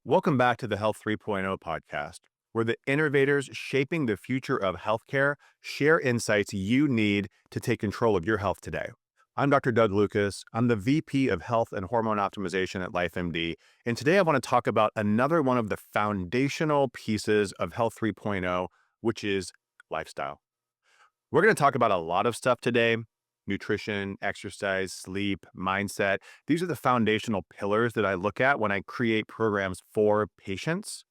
Welcome back to the Health 3.0 podcast, where the innovators shaping the future of healthcare share insights you need to take control of your health today. I'm Dr. Doug Lucas. I'm the VP of Health and Hormone Optimization at LifeMD. And today I want to talk about another one of the foundational pieces of Health 3.0, which is lifestyle. We're going to talk about a lot of stuff today: nutrition, exercise, sleep, mindset. These are the foundational pillars that I look at when I create programs for patients.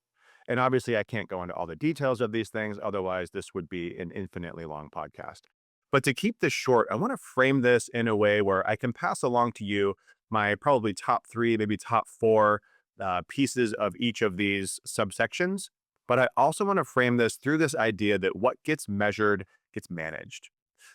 And obviously, I can't go into all the details of these things. Otherwise, this would be an infinitely long podcast. But to keep this short, I want to frame this in a way where I can pass along to you my probably top three, maybe top four pieces of each of these subsections. But I also want to frame this through this idea that what gets measured gets managed.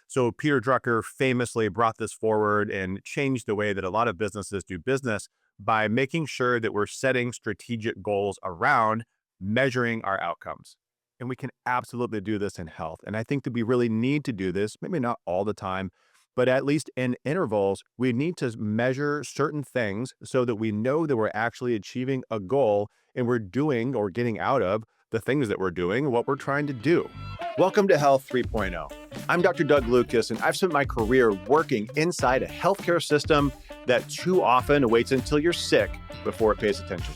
So Peter Drucker famously brought this forward and changed the way that a lot of businesses do business by making sure that we're setting strategic goals around measuring our outcomes. And we can absolutely do this in health. And I think that we really need to do this, maybe not all the time, but at least in intervals, we need to measure certain things so that we know that we're actually achieving a goal and we're doing or getting out of the things that we're doing, what we're trying to do. Welcome to Health 3.0. I'm Dr. Doug Lucas, and I've spent my career working inside a healthcare system that too often waits until you're sick before it pays attention.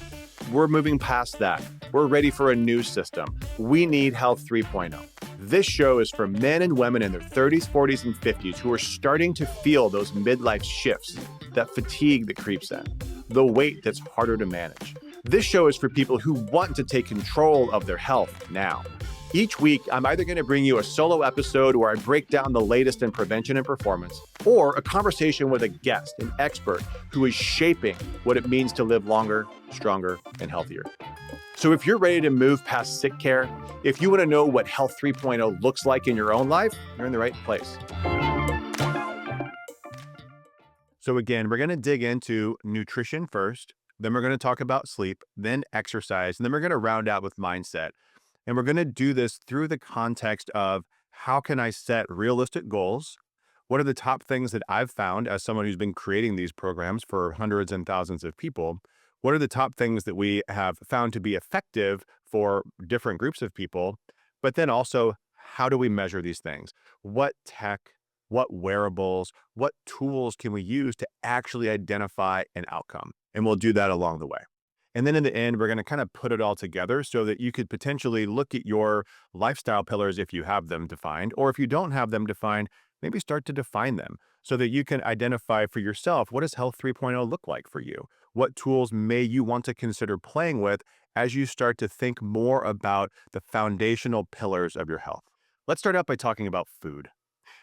We're moving past that. We're ready for a new system. We need Health 3.0. This show is for men and women in their 30s, 40s, and 50s who are starting to feel those midlife shifts, that fatigue that creeps in, the weight that's harder to manage. This show is for people who want to take control of their health now. Each week, I'm either going to bring you a solo episode where I break down the latest in prevention and performance, or a conversation with a guest, an expert who is shaping what it means to live longer, stronger, and healthier. So if you're ready to move past sick care, if you want to know what Health 3.0 looks like in your own life, you're in the right place. So again, we're going to dig into nutrition first, then we're going to talk about sleep, then exercise, and then we're going to round out with mindset. And we're going to do this through the context of how can I set realistic goals? What are the top things that I've found as someone who's been creating these programs for hundreds and thousands of people? What are the top things that we have found to be effective for different groups of people? But then also, how do we measure these things? What tech, what wearables, what tools can we use to actually identify an outcome? And we'll do that along the way. And then in the end, we're going to kind of put it all together so that you could potentially look at your lifestyle pillars if you have them defined, or if you don't have them defined, maybe start to define them so that you can identify for yourself, what does Health 3.0 look like for you? What tools may you want to consider playing with as you start to think more about the foundational pillars of your health? Let's start out by talking about food,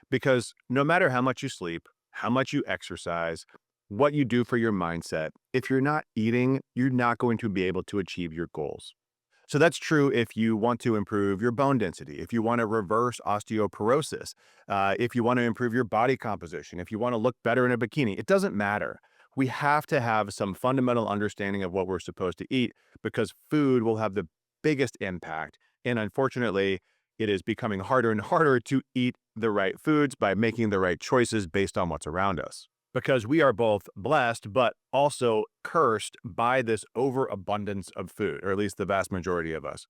because no matter how much you sleep, how much you exercise, what you do for your mindset, if you're not eating, you're not going to be able to achieve your goals. So that's true if you want to improve your bone density, if you want to reverse osteoporosis, if you want to improve your body composition, if you want to look better in a bikini. It doesn't matter. We have to have some fundamental understanding of what we're supposed to eat, because food will have the biggest impact. And unfortunately, it is becoming harder and harder to eat the right foods by making the right choices based on what's around us, because we are both blessed, but also cursed by this overabundance of food, or at least the vast majority of us.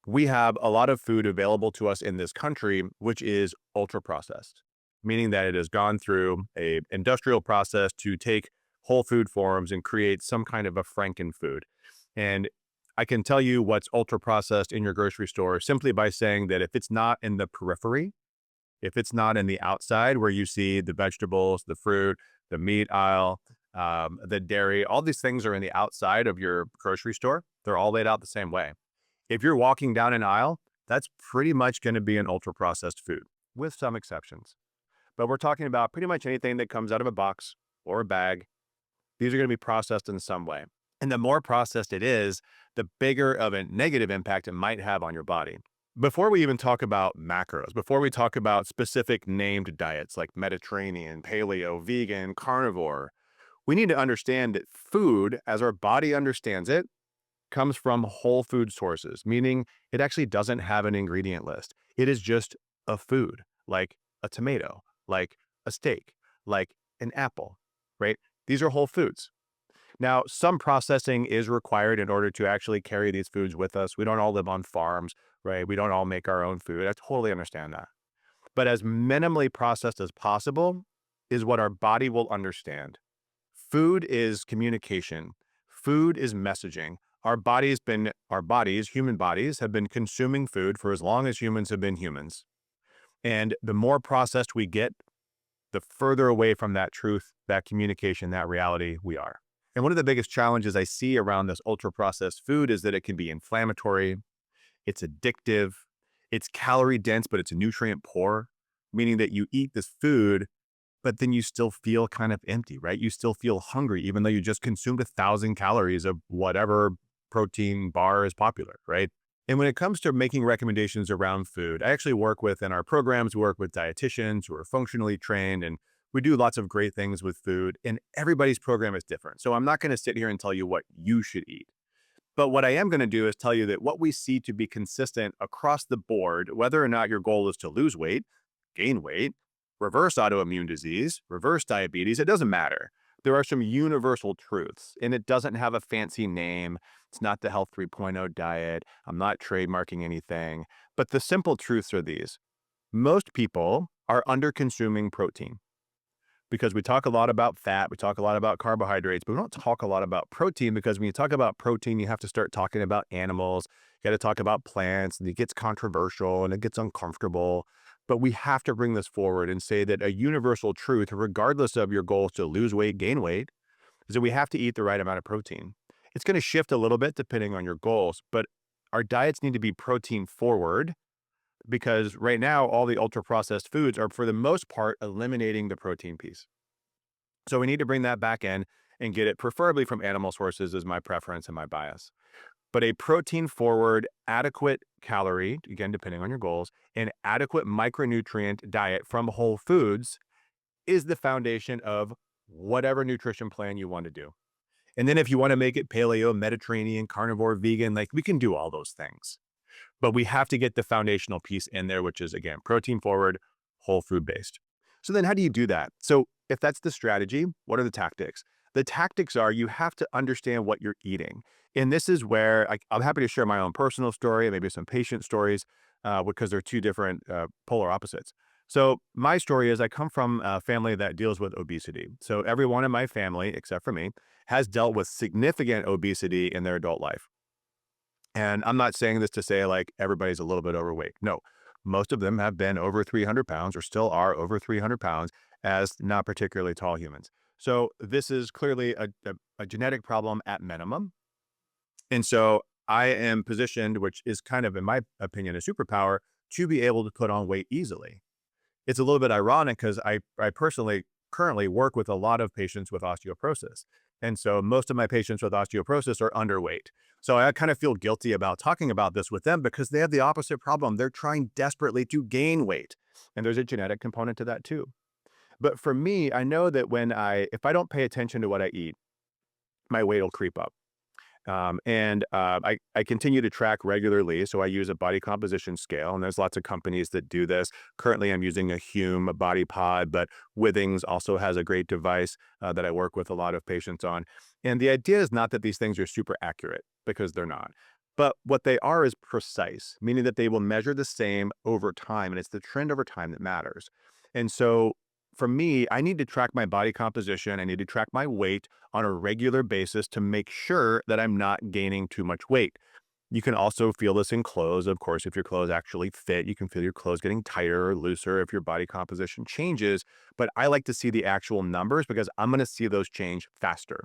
We have a lot of food available to us in this country, which is ultra processed, meaning that it has gone through a industrial process to take whole food forms and create some kind of a Franken food. And I can tell you what's ultra processed in your grocery store simply by saying that if it's not in the periphery, if it's not in the outside where you see the vegetables, the fruit, the meat aisle, the dairy, all these things are in the outside of your grocery store. They're all laid out the same way. If you're walking down an aisle, that's pretty much going to be an ultra processed food, with some exceptions. But we're talking about pretty much anything that comes out of a box or a bag. These are going to be processed in some way. And the more processed it is, the bigger of a negative impact it might have on your body. Before we even talk about macros, before we talk about specific named diets like Mediterranean, paleo, vegan, carnivore, we need to understand that food, as our body understands it, comes from whole food sources, meaning it actually doesn't have an ingredient list. It is just a food, like a tomato, like a steak, like an apple, right? These are whole foods. Now, some processing is required in order to actually carry these foods with us. We don't all live on farms, right? We don't all make our own food. I totally understand that. But as minimally processed as possible is what our body will understand. Food is communication. Food is messaging. Human bodies, have been consuming food for as long as humans have been humans. And the more processed we get, the further away from that truth, that communication, that reality we are. And one of the biggest challenges I see around this ultra processed food is that it can be inflammatory, it's addictive, it's calorie dense, but it's nutrient poor, meaning that you eat this food, but then you still feel kind of empty, right? You still feel hungry, even though you just consumed 1,000 calories of whatever protein bar is popular, right? And when it comes to making recommendations around food, I actually work with, in our programs, we work with dietitians who are functionally trained, and we do lots of great things with food, and everybody's program is different. So I'm not going to sit here and tell you what you should eat. But what I am going to do is tell you that what we see to be consistent across the board, whether or not your goal is to lose weight, gain weight, reverse autoimmune disease, reverse diabetes, it doesn't matter. There are some universal truths, and it doesn't have a fancy name. It's not the Health 3.0 diet. I'm not trademarking anything. But the simple truths are these. Most people are under consuming protein, because we talk a lot about fat, we talk a lot about carbohydrates, but we don't talk a lot about protein, because when you talk about protein, you have to start talking about animals, you got to talk about plants, and it gets controversial and it gets uncomfortable. But we have to bring this forward and say that a universal truth, regardless of your goals to lose weight, gain weight, is that we have to eat the right amount of protein. It's going to shift a little bit depending on your goals, but our diets need to be protein forward, because right now, all the ultra processed foods are, for the most part, eliminating the protein piece. So we need to bring that back in and get it preferably from animal sources, is my preference and my bias. But a protein forward, adequate calorie, again, depending on your goals, and adequate micronutrient diet from whole foods is the foundation of whatever nutrition plan you want to do. And then if you want to make it paleo, Mediterranean, carnivore, vegan, like, we can do all those things. But we have to get the foundational piece in there, which is, again, protein forward, whole food based. So then how do you do that? So if that's the strategy, what are the tactics? The tactics are, you have to understand what you're eating. And this is where I'm happy to share my own personal story, maybe some patient stories, because they're two different polar opposites. So my story is, I come from a family that deals with obesity. So everyone in my family, except for me, has dealt with significant obesity in their adult life. And I'm not saying this to say like everybody's a little bit overweight. No, most of them have been over 300 pounds, or still are over 300 pounds, as not particularly tall humans. So this is clearly a genetic problem at minimum. And so I am positioned, which is kind of, in my opinion, a superpower, to be able to put on weight easily. It's a little bit ironic, because I personally currently work with a lot of patients with osteoporosis. And so most of my patients with osteoporosis are underweight. So I kind of feel guilty about talking about this with them, because they have the opposite problem. They're trying desperately to gain weight. And there's a genetic component to that too. But for me, I know that if I don't pay attention to what I eat, my weight will creep up. I continue to track regularly. So I use a body composition scale, and there's lots of companies that do this. Currently, I'm using a Hume body pod, but Withings also has a great device that I work with a lot of patients on. And the idea is not that these things are super accurate, because they're not. But what they are is precise, meaning that they will measure the same over time. And it's the trend over time that matters. And so for me, I need to track my body composition. I need to track my weight on a regular basis to make sure that I'm not gaining too much weight. You can also feel this in clothes. Of course, if your clothes actually fit, you can feel your clothes getting tighter or looser if your body composition changes. But I like to see the actual numbers, because I'm going to see those change faster.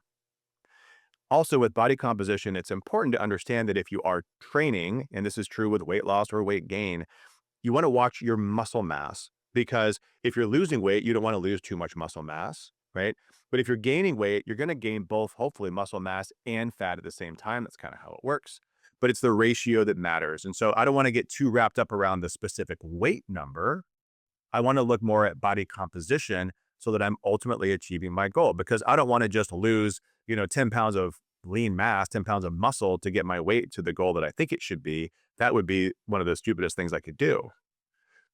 Also, with body composition, it's important to understand that if you are training, and this is true with weight loss or weight gain, you want to watch your muscle mass, because if you're losing weight, you don't want to lose too much muscle mass, right? But if you're gaining weight, you're going to gain both, hopefully, muscle mass and fat at the same time. That's kind of how it works. But it's the ratio that matters. And so I don't want to get too wrapped up around the specific weight number. I want to look more at body composition, so that I'm ultimately achieving my goal, because I don't want to just lose, 10 pounds of lean mass, 10 pounds of muscle to get my weight to the goal that I think it should be. That would be one of the stupidest things I could do.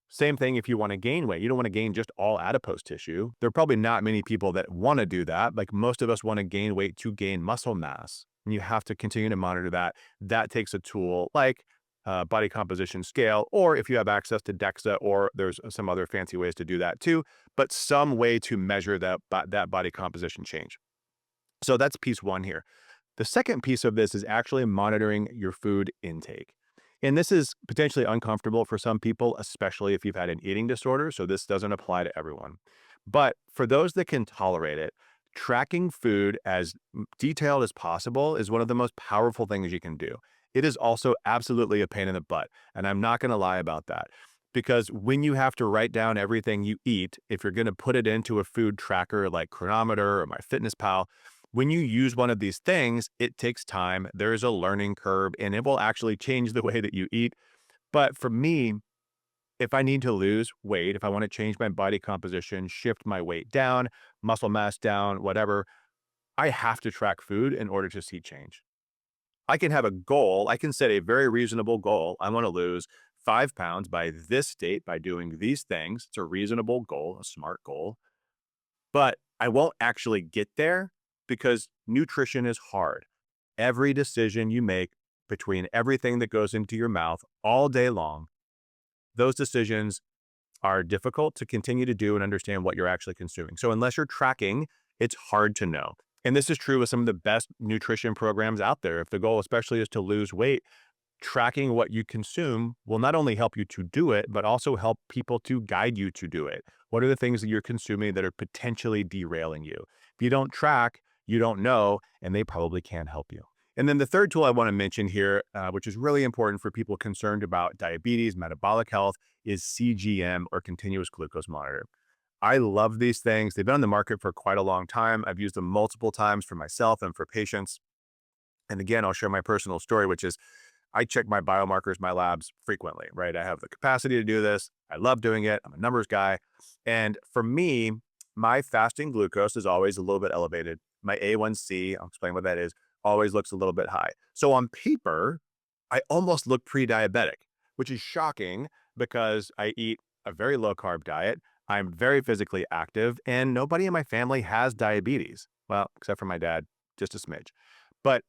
Same thing if you want to gain weight. You don't want to gain just all adipose tissue. There are probably not many people that want to do that. Like most of us want to gain weight to gain muscle mass. And you have to continue to monitor that. That takes a tool like body composition scale, or if you have access to DEXA, or there's some other fancy ways to do that too, but some way to measure that body composition change. So that's piece one here. The second piece of this is actually monitoring your food intake. And this is potentially uncomfortable for some people, especially if you've had an eating disorder. So this doesn't apply to everyone. But for those that can tolerate it, tracking food as detailed as possible is one of the most powerful things you can do. It is also absolutely a pain in the butt. And I'm not going to lie about that. Because when you have to write down everything you eat, if you're going to put it into a food tracker like Chronometer or MyFitnessPal, when you use one of these things, it takes time. There's a learning curve and it will actually change the way that you eat. But for me, if I need to lose weight, if I want to change my body composition, shift my weight down, muscle mass down, whatever, I have to track food in order to see change. I can have a goal. I can set a very reasonable goal. I want to lose 5 pounds by this date by doing these things. It's a reasonable goal, a smart goal. But I won't actually get there because nutrition is hard. Every decision you make between everything that goes into your mouth all day long, those decisions are difficult to continue to do and understand what you're actually consuming. So unless you're tracking, it's hard to know. And this is true with some of the best nutrition programs out there. If the goal especially is to lose weight, tracking what you consume will not only help you to do it, but also help people to guide you to do it. What are the things that you're consuming that are potentially derailing you? If you don't track, you don't know, and they probably can't help you. And then the third tool I want to mention here, which is really important for people concerned about diabetes, metabolic health, is CGM, or continuous glucose monitor. I love these things. They've been on the market for quite a long time. I've used them multiple times for myself and for patients. And again, I'll share my personal story, which is I check my biomarkers, my labs frequently, right? I have the capacity to do this. I love doing it. I'm a numbers guy. And for me, my fasting glucose is always a little bit elevated. My A1C, I'll explain what that is, always looks a little bit high. So on paper, I almost look pre-diabetic, which is shocking because I eat a very low carb diet. I'm very physically active and nobody in my family has diabetes. Well, except for my dad, just a smidge. But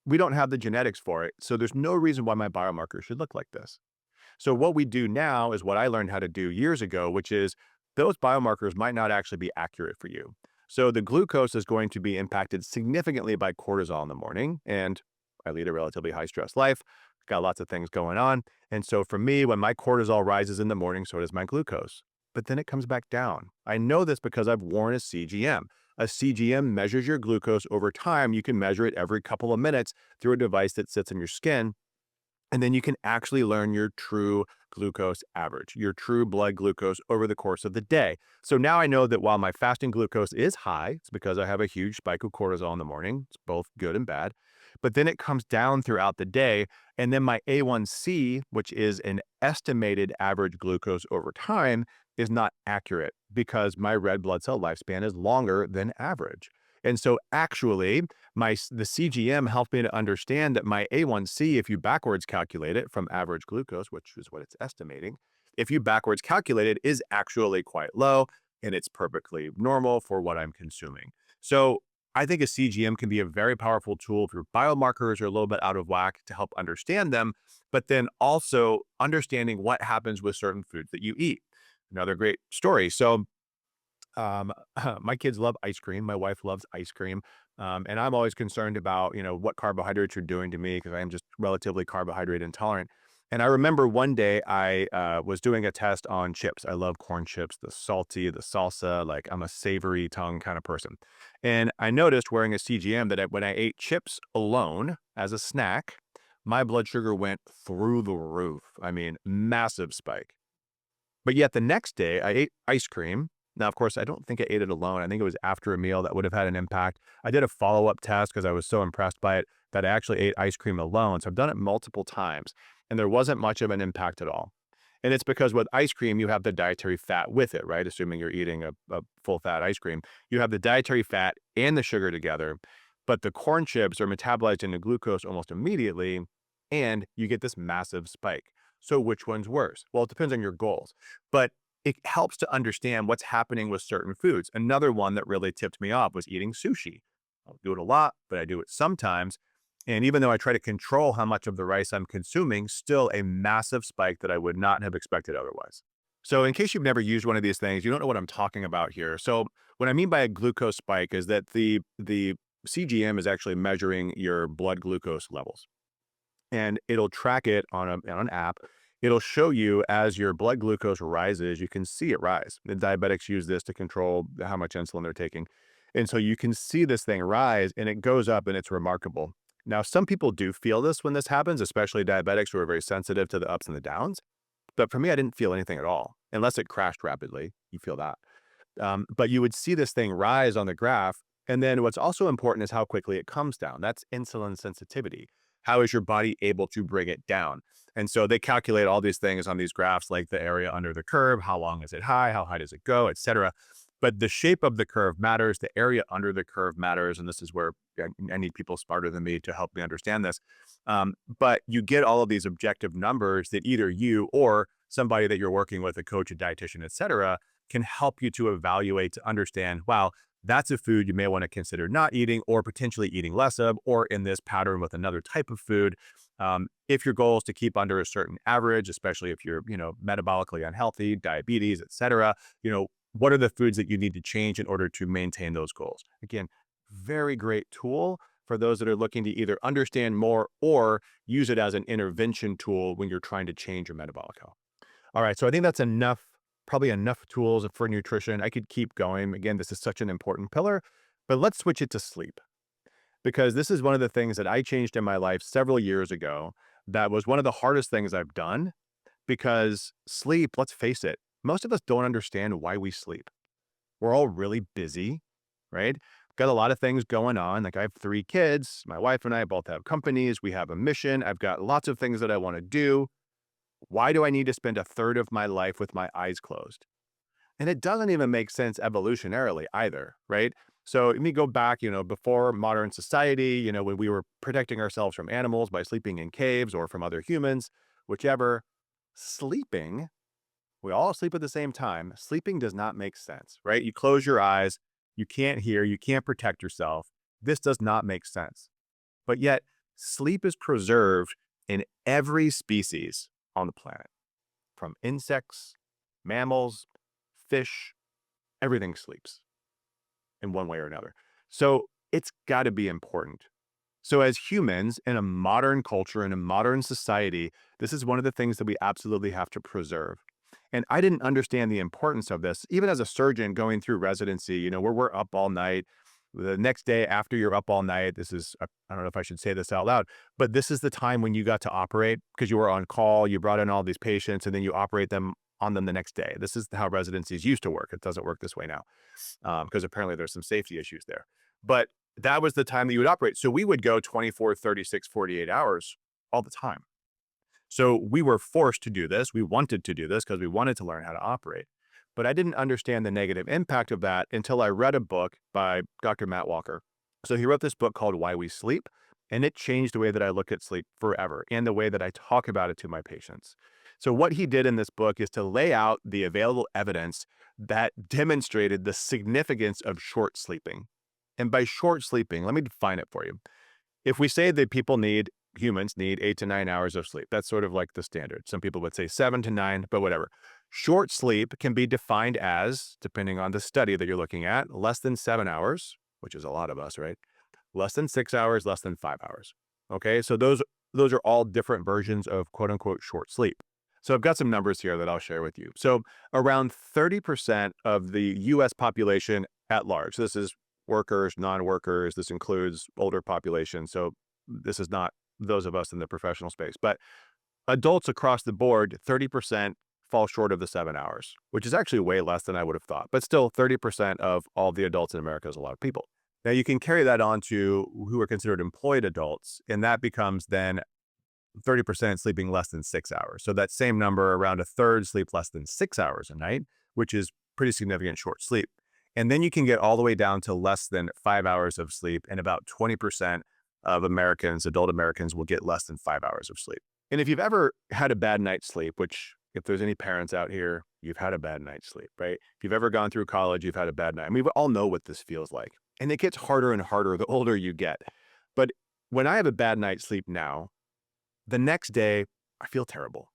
we don't have the genetics for it. So there's no reason why my biomarkers should look like this. So what we do now is what I learned how to do years ago, which is those biomarkers might not actually be accurate for you. So the glucose is going to be impacted significantly by cortisol in the morning. And I lead a relatively high stress life, got lots of things going on. And so for me, when my cortisol rises in the morning, so does my glucose. But then it comes back down. I know this because I've worn a CGM. A CGM measures your glucose over time. You can measure it every couple of minutes through a device that sits in your skin. And then you can actually learn your true glucose average, your true blood glucose over the course of the day. So now I know that while my fasting glucose is high, it's because I have a huge spike of cortisol in the morning. It's both good and bad. But then it comes down throughout the day. And then my A1C, which is an estimated average glucose over time, is not accurate because my red blood cell lifespan is longer than average. And so actually, the CGM helped me to understand that my A1C, if you backwards calculate it from average glucose, which is what it's estimating, if you backwards calculate it, is actually quite low and it's perfectly normal for what I'm consuming. So I think a CGM can be a very powerful tool if your biomarkers are a little bit out of whack to help understand them, but then also understanding what happens with certain foods that you eat. Another great story. So um, my kids love ice cream. My wife loves ice cream. And I'm always concerned about, what carbohydrates are doing to me because I am just relatively carbohydrate intolerant. And I remember one day I was doing a test on chips. I love corn chips, the salty, the salsa, like I'm a savory tongue kind of person. And I noticed wearing a CGM that when I ate chips alone as a snack, my blood sugar went through the roof. I mean, massive spike. But yet the next day I ate ice cream. Now, of course, I don't think I ate it alone. I think it was after a meal that would have had an impact. I did a follow-up test because I was so impressed by it that I actually ate ice cream alone. So I've done it multiple times and there wasn't much of an impact at all. And it's because with ice cream, you have the dietary fat with it, right? Assuming you're eating a full fat ice cream, you have the dietary fat and the sugar together, but the corn chips are metabolized into glucose almost immediately and you get this massive spike. So which one's worse? Well, it depends on your goals, but it helps to understand what's happening with certain foods. Another one that really tipped me off was eating sushi. I don't do it a lot, but I do it sometimes. And even though I try to control how much of the rice I'm consuming, still a massive spike that I would not have expected otherwise. So, in case you've never used one of these things, you don't know what I'm talking about here. So, what I mean by a glucose spike is that the CGM is actually measuring your blood glucose levels, and it'll track it on an app. It'll show you as your blood glucose rises, you can see it rise. The diabetics use this to control how much insulin they're taking. And so you can see this thing rise and it goes up and it's remarkable. Now, some people do feel this when this happens, especially diabetics who are very sensitive to the ups and the downs. But for me, I didn't feel anything at all, unless it crashed rapidly. You feel that. But you would see this thing rise on the graph. And then what's also important is how quickly it comes down. That's insulin sensitivity. How is your body able to bring it down? And so they calculate all these things on these graphs, like the area under the curve, how long is it high, how high does it go, et cetera. But the shape of the curve matters. The area under the curve matters. And this is where I need people smarter than me to help me understand this. But you get all of these objective numbers that either you or somebody that you're working with, a coach, a dietitian, et cetera, can help you to evaluate, to understand, wow, that's a food you may want to consider not eating or potentially eating less of, or in this pattern with another type of food. If your goal is to keep under a certain average, especially if you're, metabolically unhealthy, diabetes, et cetera, what are the foods that you need to change in order to maintain those goals? Again, very great tool for those that are looking to either understand more or use it as an intervention tool when you're trying to change your metabolic health. All right, so I think that's enough, probably enough tools for nutrition. I could keep going. Again, this is such an important pillar, but let's switch it to sleep, because this is one of the things that I changed in my life several years ago. That was one of the hardest things I've done, because sleep, let's face it, most of us don't understand why we sleep. We're all really busy, right? Got a lot of things going on. Like, I have 3 kids. My wife and I both have companies. We have a mission. I've got lots of things that I want to do. Why do I need to spend a third of my life with my eyes closed? And it doesn't even make sense evolutionarily either, right? So let me go back, before modern society, when we were protecting ourselves from animals by sleeping in caves or from other humans, whichever, sleeping, we all sleep at the same time. Sleeping does not make sense, right? You close your eyes, you can't hear, you can't protect yourself. This does not make sense. But yet, sleep is preserved in every species on the planet, from insects, mammals, fish, everything sleeps in one way or another. So it's got to be important. So as humans in a modern culture, in a modern society, this is one of the things that we absolutely have to preserve. And I didn't understand the importance of this, even as a surgeon going through residency, where we're up all night. The next day after you're up all night, this is, I don't know if I should say this out loud, but this is the time when you got to operate because you were on call, you brought in all these patients, and then you operate them on them the next day. This is how residencies used to work. It doesn't work this way now, because apparently there's some safety issues there. But that was the time that you would operate. So we would go 24, 36, 48 hours all the time. So we were forced to do this. We wanted to do this because we wanted to learn how to operate. But I didn't understand the negative impact of that until I read a book by Dr. Matt Walker. So he wrote this book called Why We Sleep, and it changed the way that I look at sleep forever and the way that I talk about it to my patients. So what he did in this book is to lay out the available evidence that demonstrated the significance of short sleeping. And by short sleeping, let me define it for you. If we say that humans need 8 to 9 hours of sleep, that's sort of like the standard. Some people would say 7 to 9, but whatever. Short sleep can be defined as, depending on the study that you're looking at, less than 7 hours, which is a lot of us, right? Less than 6 hours, less than 5 hours. Okay, so those are all different versions of quote unquote short sleep. So I've got some numbers here that I'll share with you. So around 30% of the US population at large, this is workers, non-workers, this includes older population. So this is not those of us in the professional space, but adults across the board, 30% fall short of the 7 hours, which is actually way less than I would have thought. But still, 30% of all the adults in America is a lot of people. Now you can carry that on to who are considered employed adults, and that becomes then 30% sleeping less than 6 hours. So that same number, around a third sleep less than 6 hours a night, which is pretty significant short sleep. And then you can get all the way down to less than 5 hours of sleep, and about 20% of Americans, adult Americans, will get less than 5 hours of sleep. And if you've ever had a bad night's sleep, which if there's any parents out here, you've had a bad night's sleep, right? If you've ever gone through college, you've had a bad night. I mean, we all know what this feels like. And it gets harder and harder the older you get. But when I have a bad night's sleep now, the next day I feel terrible,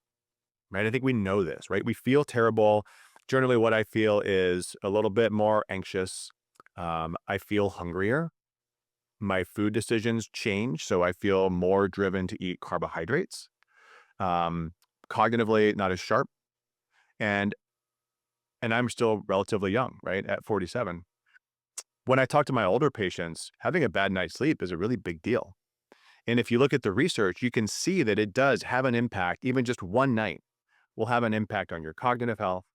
right? I think we know this, right? We feel terrible. Generally, what I feel is a little bit more anxious. I feel hungrier. My food decisions change. So I feel more driven to eat carbohydrates. Um, Cognitively, not as sharp. And I'm still relatively young, right? At 47. When I talk to my older patients, having a bad night's sleep is a really big deal. And if you look at the research, you can see that it does have an impact. Even just one night will have an impact on your cognitive health.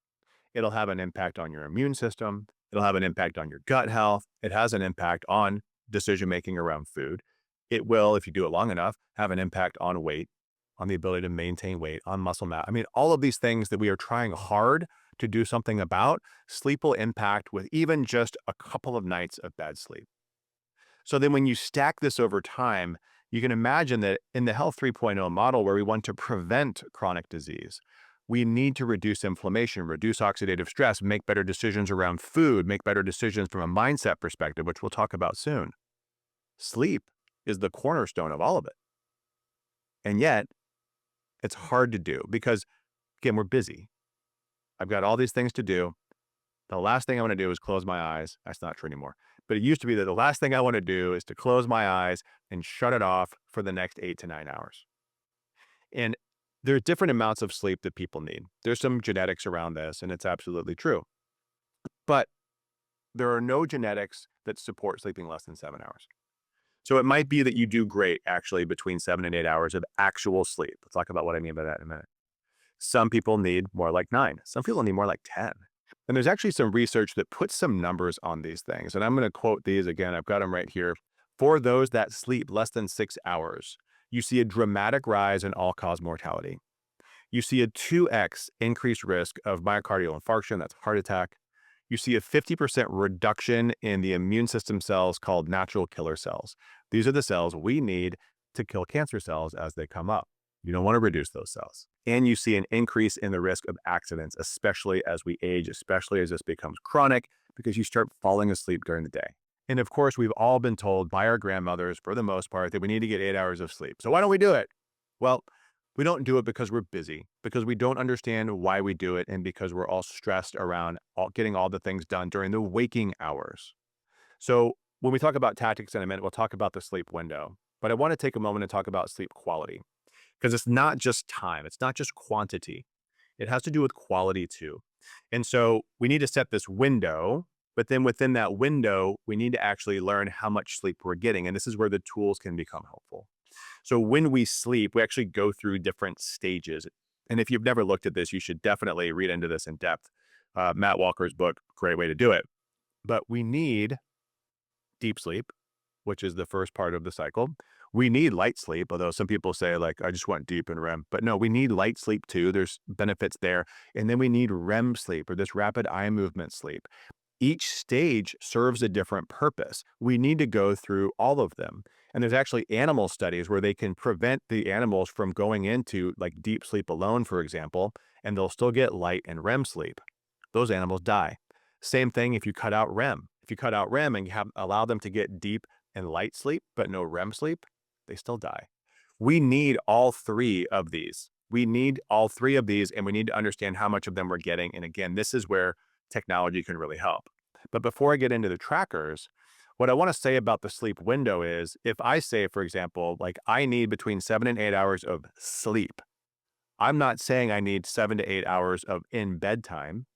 It'll have an impact on your immune system. It'll have an impact on your gut health. It has an impact on decision making around food. It will, if you do it long enough, have an impact on weight, on the ability to maintain weight, on muscle mass. I mean, all of these things that we are trying hard to do something about, sleep will impact with even just a couple of nights of bad sleep. So then when you stack this over time, you can imagine that in the Health 3.0 model, where we want to prevent chronic disease, we need to reduce inflammation, reduce oxidative stress, make better decisions around food, make better decisions from a mindset perspective, which we'll talk about soon. Sleep is the cornerstone of all of it. And yet, it's hard to do because, again, we're busy. I've got all these things to do. The last thing I want to do is close my eyes. That's not true anymore. But it used to be that the last thing I want to do is to close my eyes and shut it off for the next 8 to 9 hours. And there are different amounts of sleep that people need. There's some genetics around this, and it's absolutely true. But there are no genetics that support sleeping less than 7 hours. So it might be that you do great actually between 7 and 8 hours of actual sleep. Let's talk about what I mean by that in a minute. Some people need more like 9. Some people need more like 10. And there's actually some research that puts some numbers on these things. And I'm going to quote these again. I've got them right here. For those that sleep less than 6 hours, you see a dramatic rise in all-cause mortality. You see a 2x increased risk of myocardial infarction, that's heart attack. You see a 50% reduction in the immune system cells called natural killer cells. These are the cells we need to kill cancer cells as they come up. You don't want to reduce those cells. And you see an increase in the risk of accidents, especially as we age, especially as this becomes chronic, because you start falling asleep during the day. And of course, we've all been told by our grandmothers, for the most part, that we need to get 8 hours of sleep. So why don't we do it? Well, we don't do it because we're busy, because we don't understand why we do it, and because we're all stressed around getting all the things done during the waking hours. So when we talk about tactics in a minute, we'll talk about the sleep window. But I want to take a moment to talk about sleep quality, because it's not just time. It's not just quantity. It has to do with quality too. And so we need to set this window, but then within that window, we need to actually learn how much sleep we're getting. And this is where the tools can become helpful. So when we sleep, we actually go through different stages. And if you've never looked at this, you should definitely read into this in depth. Matt Walker's book, great way to do it. But we need deep sleep, which is the first part of the cycle. We need light sleep, although some people say, like, I just want deep and REM. But no, we need light sleep too. There's benefits there. And then we need REM sleep, or this rapid eye movement sleep. Each stage serves a different purpose. We need to go through all of them. And there's actually animal studies where they can prevent the animals from going into like deep sleep alone, for example, and they'll still get light and REM sleep. Those animals die. Same thing if you cut out REM. If you cut out REM and you allow them to get deep and light sleep, but no REM sleep, they still die. We need all three of these. We need all three of these, and we need to understand how much of them we're getting. And again, this is where technology can really help. But before I get into the trackers, what I want to say about the sleep window is, if I say, for example, like I need between 7 and 8 hours of sleep, I'm not saying I need 7 to 8 hours of in bed time.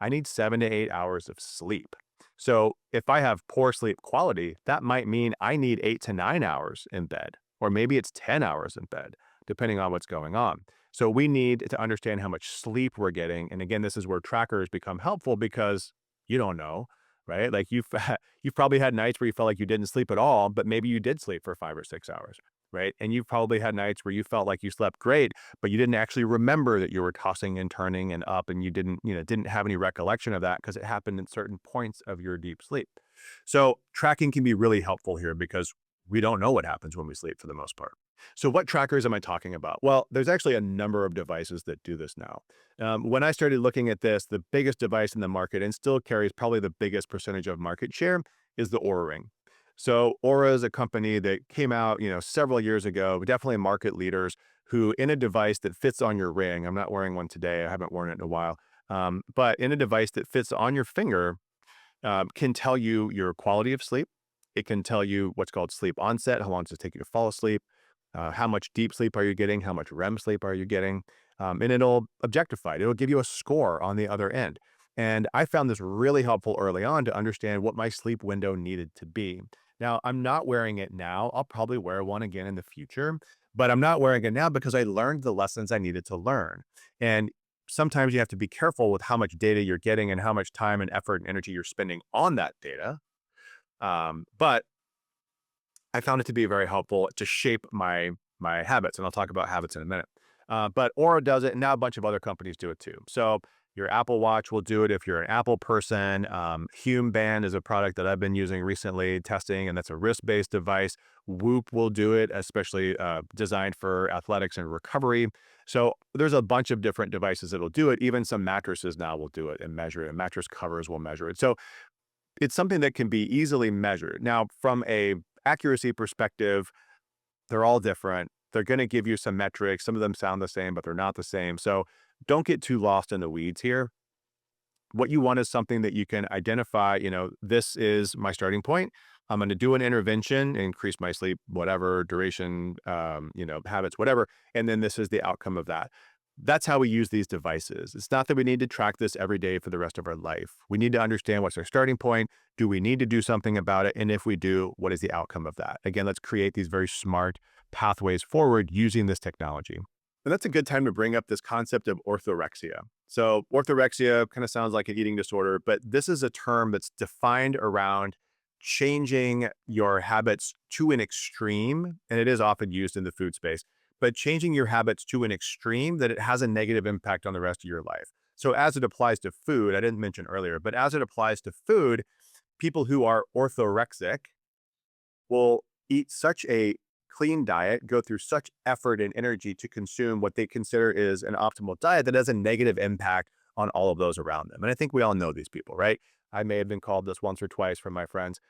I need 7 to 8 hours of sleep. So if I have poor sleep quality, that might mean I need 8 to 9 hours in bed, or maybe it's 10 hours in bed, depending on what's going on. So we need to understand how much sleep we're getting. And again, this is where trackers become helpful, because you don't know, right? Like you've probably had nights where you felt like you didn't sleep at all, but maybe you did sleep for 5 or 6 hours, right? And you've probably had nights where you felt like you slept great, but you didn't actually remember that you were tossing and turning and up, and you didn't have any recollection of that because it happened in certain points of your deep sleep. So tracking can be really helpful here, because we don't know what happens when we sleep for the most part. So what trackers am I talking about? Well, there's actually a number of devices that do this now. When I started looking at this, the biggest device in the market and still carries probably the biggest percentage of market share is the Aura Ring. So Aura is a company that came out, several years ago, definitely market leaders who in a device that fits on your ring. I'm not wearing one today. I haven't worn it in a while. But in a device that fits on your finger, can tell you your quality of sleep. It can tell you what's called sleep onset, how long does it take you to fall asleep, how much deep sleep are you getting, how much REM sleep are you getting, and it'll objectify it. It'll give you a score on the other end. And I found this really helpful early on to understand what my sleep window needed to be. Now, I'm not wearing it now. I'll probably wear one again in the future, but I'm not wearing it now because I learned the lessons I needed to learn. And sometimes you have to be careful with how much data you're getting and how much time and effort and energy you're spending on that data. But I found it to be very helpful to shape my habits, and I'll talk about habits in a minute. But Aura does it, and now a bunch of other companies do it too. So your Apple Watch will do it if you're an Apple person. Hume Band is a product that I've been using recently, testing, and that's a wrist-based device. Whoop will do it, especially designed for athletics and recovery. So there's a bunch of different devices that'll do it. Even some mattresses now will do it and measure it, and mattress covers will measure it. So it's something that can be easily measured. Now, from a accuracy perspective, they're all different. They're going to give you some metrics. Some of them sound the same, but they're not the same. So don't get too lost in the weeds here. What you want is something that you can identify, this is my starting point. I'm going to do an intervention, increase my sleep, whatever duration, habits, whatever. And then this is the outcome of that. That's how we use these devices. It's not that we need to track this every day for the rest of our life. We need to understand what's our starting point. Do we need to do something about it? And if we do, what is the outcome of that? Again, let's create these very smart pathways forward using this technology. And that's a good time to bring up this concept of orthorexia. So orthorexia kind of sounds like an eating disorder, but this is a term that's defined around changing your habits to an extreme, and it is often used in the food space, but changing your habits to an extreme that it has a negative impact on the rest of your life. So as it applies to food, I didn't mention earlier, but as it applies to food, people who are orthorexic will eat such a clean diet, go through such effort and energy to consume what they consider is an optimal diet that has a negative impact on all of those around them. And I think we all know these people, right? I may have been called this once or twice from my friends.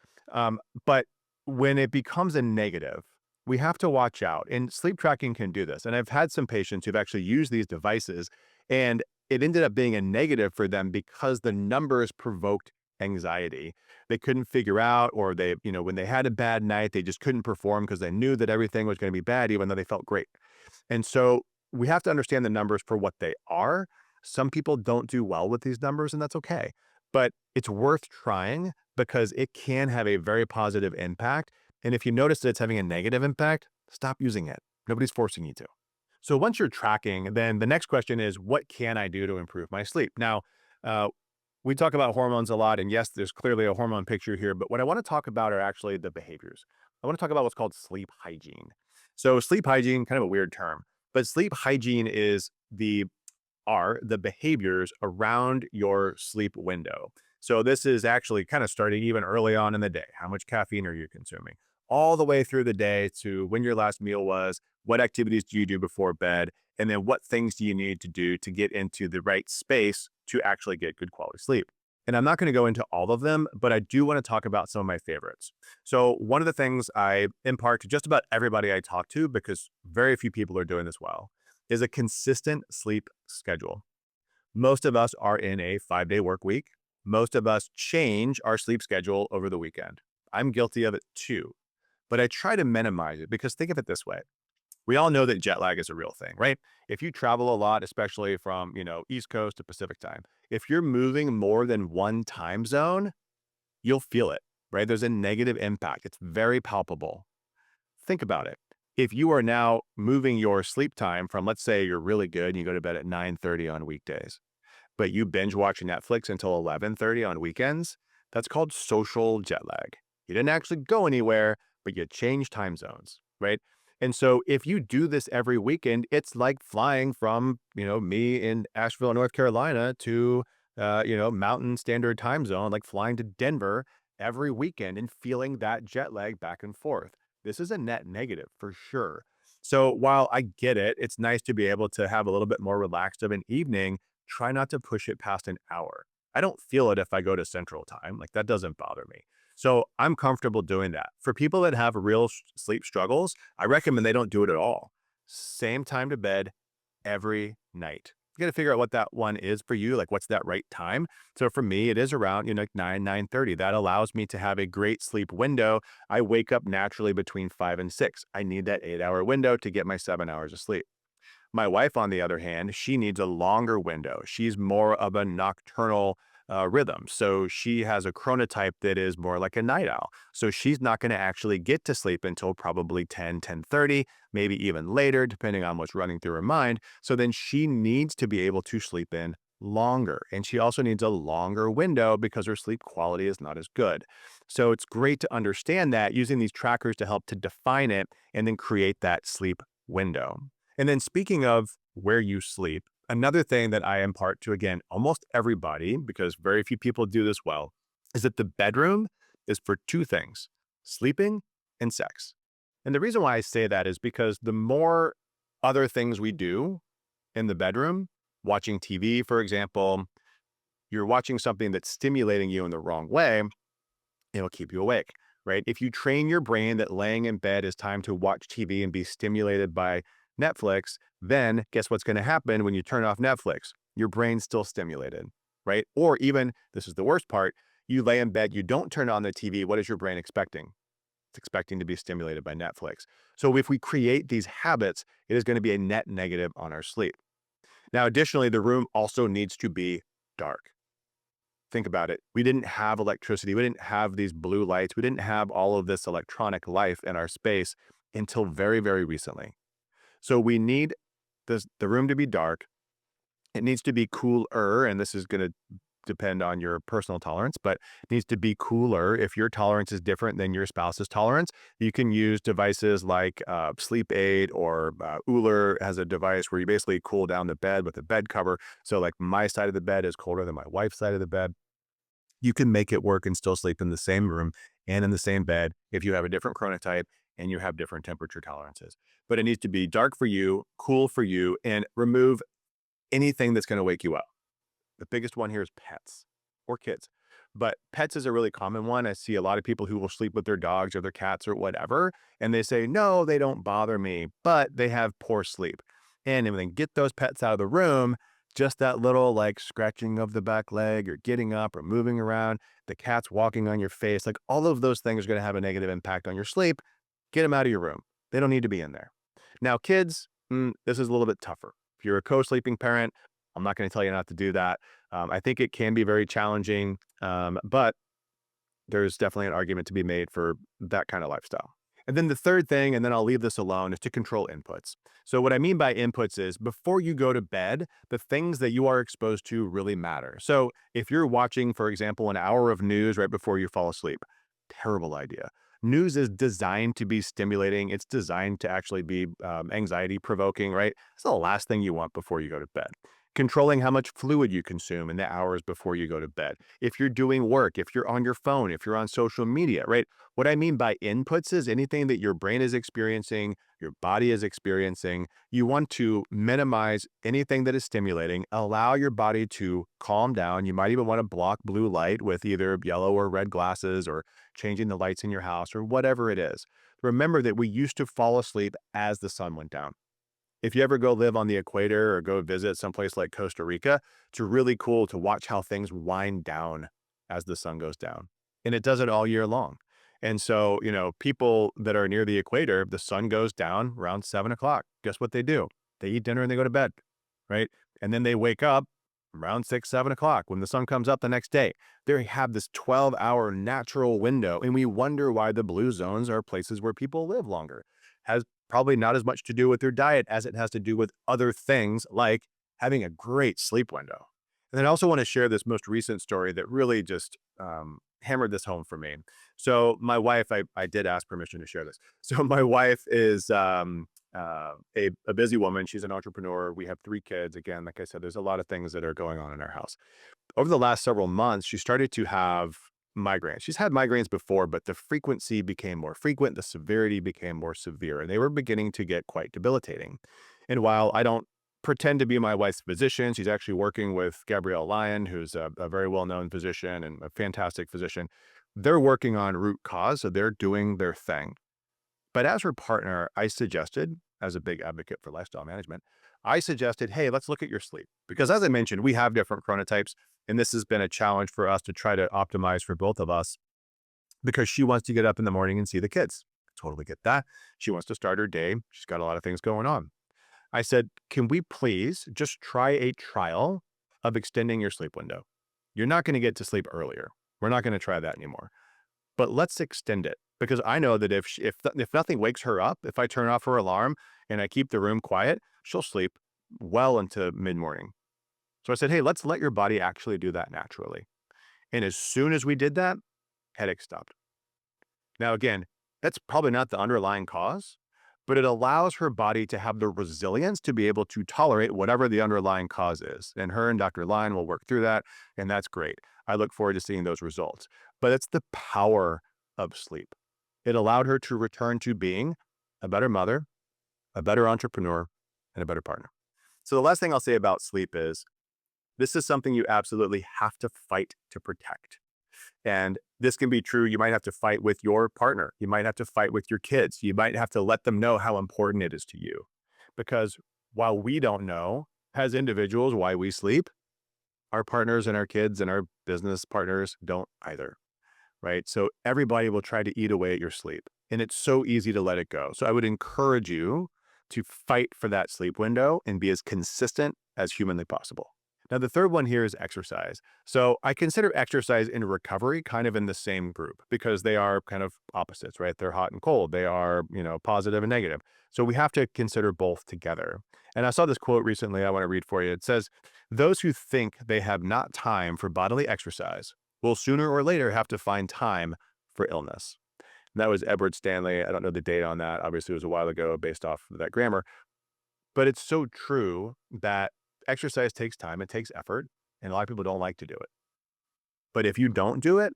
But when it becomes a negative, we have to watch out. And sleep tracking can do this. And I've had some patients who've actually used these devices, and it ended up being a negative for them because the numbers provoked anxiety. They couldn't figure out, or they, when they had a bad night, they just couldn't perform because they knew that everything was going to be bad, even though they felt great. And so we have to understand the numbers for what they are. Some people don't do well with these numbers, and that's okay. But it's worth trying because it can have a very positive impact. And if you notice that it's having a negative impact, stop using it. Nobody's forcing you to. So once you're tracking, then the next question is, what can I do to improve my sleep? Now, uh, we talk about hormones a lot, and yes, there's clearly a hormone picture here, but what I want to talk about are actually the behaviors. I want to talk about what's called sleep hygiene. So sleep hygiene, kind of a weird term, but sleep hygiene is the behaviors around your sleep window. So this is actually kind of starting even early on in the day. How much caffeine are you consuming? All the way through the day to when your last meal was, what activities do you do before bed? And then what things do you need to do to get into the right space to actually get good quality sleep? And I'm not going to go into all of them, but I do want to talk about some of my favorites. So one of the things I impart to just about everybody I talk to, because very few people are doing this well, is a consistent sleep schedule. Most of us are in a 5-day work week. Most of us change our sleep schedule over the weekend. I'm guilty of it too, but I try to minimize it because think of it this way. We all know that jet lag is a real thing, right? If you travel a lot, especially from, East Coast to Pacific time, if you're moving more than one time zone, you'll feel it, right? There's a negative impact. It's very palpable. Think about it. If you are now moving your sleep time from, let's say you're really good and you go to bed at 9:30 on weekdays, but you binge watch Netflix until 11:30 on weekends, that's called social jet lag. You didn't actually go anywhere, but you changed time zones, right? And so if you do this every weekend, it's like flying from, me in Asheville, North Carolina to, Mountain Standard Time Zone, like flying to Denver every weekend and feeling that jet lag back and forth. This is a net negative for sure. So while I get it, it's nice to be able to have a little bit more relaxed of an evening. Try not to push it past an hour. I don't feel it if I go to central time. Like that doesn't bother me. So I'm comfortable doing that. For people that have real sleep struggles, I recommend they don't do it at all. Same time to bed every night. You got to figure out what that one is for you. Like, what's that right time? So for me, it is around, like 9:30. That allows me to have a great sleep window. I wake up naturally between 5 and 6. I need that 8 hour window to get my 7 hours of sleep. My wife, on the other hand, she needs a longer window. She's more of a nocturnal rhythm. So she has a chronotype that is more like a night owl. So she's not going to actually get to sleep until probably 10:30, maybe even later, depending on what's running through her mind. So then she needs to be able to sleep in longer. And she also needs a longer window because her sleep quality is not as good. So it's great to understand that using these trackers to help to define it and then create that sleep window. And then speaking of where you sleep, another thing that I impart to, again, almost everybody, because very few people do this well, is that the bedroom is for two things: sleeping and sex. And the reason why I say that is because the more other things we do in the bedroom, watching TV, for example, you're watching something that's stimulating you in the wrong way, it'll keep you awake, right? If you train your brain that laying in bed is time to watch TV and be stimulated by Netflix, then guess what's going to happen when you turn off Netflix? Your brain's still stimulated, right? Or even, this is the worst part, you lay in bed, you don't turn on the TV. What is your brain expecting? It's expecting to be stimulated by Netflix. So if we create these habits, it is going to be a net negative on our sleep. Now, additionally, the room also needs to be dark. Think about it. We didn't have electricity. We didn't have these blue lights. We didn't have all of this electronic life in our space until very, very recently. So we need the room to be dark. It needs to be cooler, and this is going to depend on your personal tolerance, but it needs to be cooler. If your tolerance is different than your spouse's tolerance, you can use devices like Sleep Aid, or Uller has a device where you basically cool down the bed with a bed cover. So like my side of the bed is colder than my wife's side of the bed. You can make it work and still sleep in the same room and in the same bed if you have a different chronotype and you have different temperature tolerances. But it needs to be dark for you, cool for you, and remove anything that's going to wake you up. The biggest one here is pets or kids. But pets is a really common one. I see a lot of people who will sleep with their dogs or their cats or whatever, and they say, no, they don't bother me, but they have poor sleep. And when they get those pets out of the room, just that little like scratching of the back leg or getting up or moving around, the cat's walking on your face, like all of those things are going to have a negative impact on your sleep. Get them out of your room. They don't need to be in there. Now, kids, this is a little bit tougher. If you're a co-sleeping parent, I'm not going to tell you not to do that. I think it can be very challenging, but there's definitely an argument to be made for that kind of lifestyle. And then the third thing, and then I'll leave this alone, is to control inputs. So what I mean by inputs is before you go to bed, the things that you are exposed to really matter. So if you're watching, for example, an hour of news right before you fall asleep, terrible idea. News is designed to be stimulating. It's designed to actually be anxiety provoking, right? It's the last thing you want before you go to bed. Controlling how much fluid you consume in the hours before you go to bed. If you're doing work, if you're on your phone, if you're on social media, right? What I mean by inputs is anything that your brain is experiencing, your body is experiencing. You want to minimize anything that is stimulating, allow your body to calm down. You might even want to block blue light with either yellow or red glasses, or changing the lights in your house, or whatever it is. Remember that we used to fall asleep as the sun went down. If you ever go live on the equator or go visit someplace like Costa Rica, it's really cool to watch how things wind down as the sun goes down. And it does it all year long. And so, people that are near the equator, the sun goes down around 7 o'clock. Guess what they do? They eat dinner and they go to bed, right? And then they wake up around 6, 7 o'clock when the sun comes up the next day. They have this 12-hour natural window. And we wonder why the blue zones are places where people live longer. Has probably not as much to do with their diet as it has to do with other things like having a great sleep window. And then I also want to share this most recent story that really just hammered this home for me. So my wife, I did ask permission to share this. So my wife is a busy woman. She's an entrepreneur. We have 3 kids. Again, like I said, there's a lot of things that are going on in our house. Over the last several months, she started to have migraines. She's had migraines before, but the frequency became more frequent, the severity became more severe, and they were beginning to get quite debilitating. And while I don't pretend to be my wife's physician, she's actually working with Gabrielle Lyon, who's a very well-known physician and a fantastic physician. They're working on root cause, so they're doing their thing. But as her partner, I suggested, as a big advocate for lifestyle management, I suggested, hey, let's look at your sleep. Because as I mentioned, we have different chronotypes, and this has been a challenge for us to try to optimize for both of us because she wants to get up in the morning and see the kids. Totally get that. She wants to start her day. She's got a lot of things going on. I said, can we please just try a trial of extending your sleep window? You're not going to get to sleep earlier. We're not going to try that anymore. But let's extend it because I know that if nothing wakes her up, if I turn off her alarm and I keep the room quiet, she'll sleep well into mid-morning. So I said, hey, let's let your body actually do that naturally. And as soon as we did that, headache stopped. Now, again, that's probably not the underlying cause, but it allows her body to have the resilience to be able to tolerate whatever the underlying cause is. And her and Dr. Lyon will work through that, and that's great. I look forward to seeing those results. But it's the power of sleep. It allowed her to return to being a better mother, a better entrepreneur, and a better partner. So the last thing I'll say about sleep is this is something you absolutely have to fight to protect. And this can be true. You might have to fight with your partner. You might have to fight with your kids. You might have to let them know how important it is to you. Because while we don't know as individuals why we sleep, our partners and our kids and our business partners don't either. Right. So everybody will try to eat away at your sleep. And it's so easy to let it go. So I would encourage you to fight for that sleep window and be as consistent as humanly possible. Now, the third one here is exercise. So I consider exercise and recovery kind of in the same group because they are kind of opposites, right? They're hot and cold. They are, positive and negative. So we have to consider both together. And I saw this quote recently I want to read for you. It says, those who think they have not time for bodily exercise will sooner or later have to find time for illness. And that was Edward Stanley. I don't know the date on that. Obviously, it was a while ago based off of that grammar. But it's so true that exercise takes time, it takes effort, and a lot of people don't like to do it. But if you don't do it,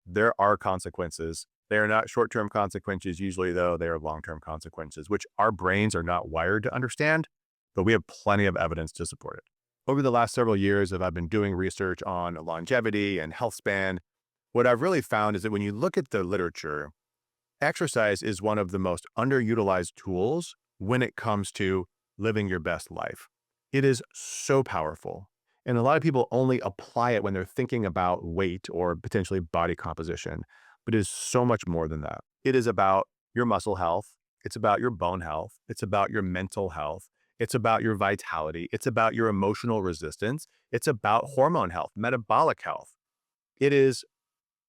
there are consequences. They are not short-term consequences usually, though. They are long-term consequences, which our brains are not wired to understand, but we have plenty of evidence to support it. Over the last several years, as I've been doing research on longevity and health span, what I've really found is that when you look at the literature, exercise is one of the most underutilized tools when it comes to living your best life. It is so powerful. And a lot of people only apply it when they're thinking about weight or potentially body composition, but it is so much more than that. It is about your muscle health. It's about your bone health. It's about your mental health. It's about your vitality. It's about your emotional resistance. It's about hormone health, metabolic health. It is